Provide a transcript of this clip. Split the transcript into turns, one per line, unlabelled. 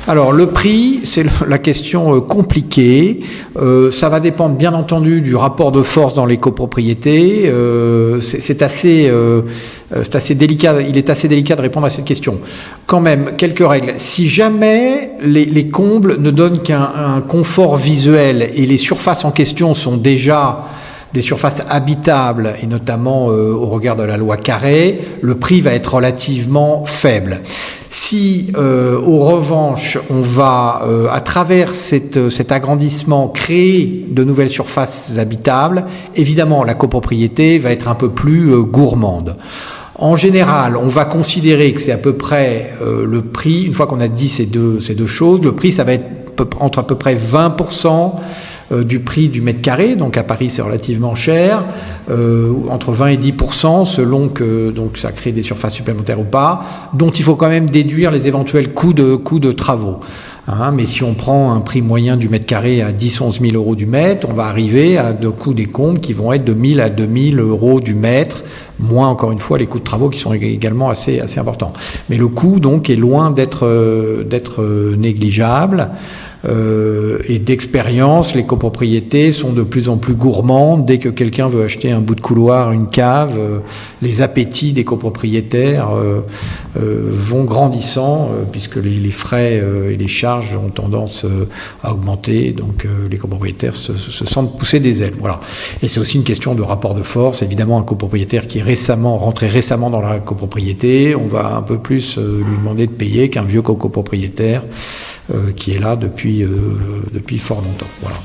Alors le prix, c'est la question compliquée. Ça va dépendre bien entendu du rapport de force dans les copropriétés. C'est assez délicat. Il est assez délicat de répondre à cette question. Quand même, quelques règles. Si jamais les combles ne donnent qu'un confort visuel et les surfaces en question sont déjà des surfaces habitables, et notamment au regard de la loi Carré, le prix va être relativement faible. Si, en revanche, on va, à travers cet agrandissement, créer de nouvelles surfaces habitables, évidemment, la copropriété va être un peu plus gourmande. En général, on va considérer que c'est à peu près le prix, une fois qu'on a dit ces deux choses, le prix, ça va être entre à peu près 20% du prix du mètre carré, donc à Paris c'est relativement cher, entre 20 et 10% selon que donc ça crée des surfaces supplémentaires ou pas, dont il faut quand même déduire les éventuels coûts de travaux. Mais si on prend un prix moyen du mètre carré à 10-11 000 euros du mètre, on va arriver à de coûts des combles qui vont être de 1 000 à 2 000 euros du mètre, moins encore une fois les coûts de travaux qui sont également assez importants. Mais le coût donc est loin d'être négligeable. Et d'expérience, les copropriétés sont de plus en plus gourmandes. Dès que quelqu'un veut acheter un bout de couloir, une cave, les appétits des copropriétaires vont grandissant, puisque les frais et les charges ont tendance à augmenter. Donc les copropriétaires se sentent pousser des ailes. Voilà. Et c'est aussi une question de rapport de force. Évidemment, un copropriétaire qui est rentré récemment dans la copropriété, on va un peu plus lui demander de payer qu'un vieux copropriétaire qui est là depuis fort longtemps. Voilà.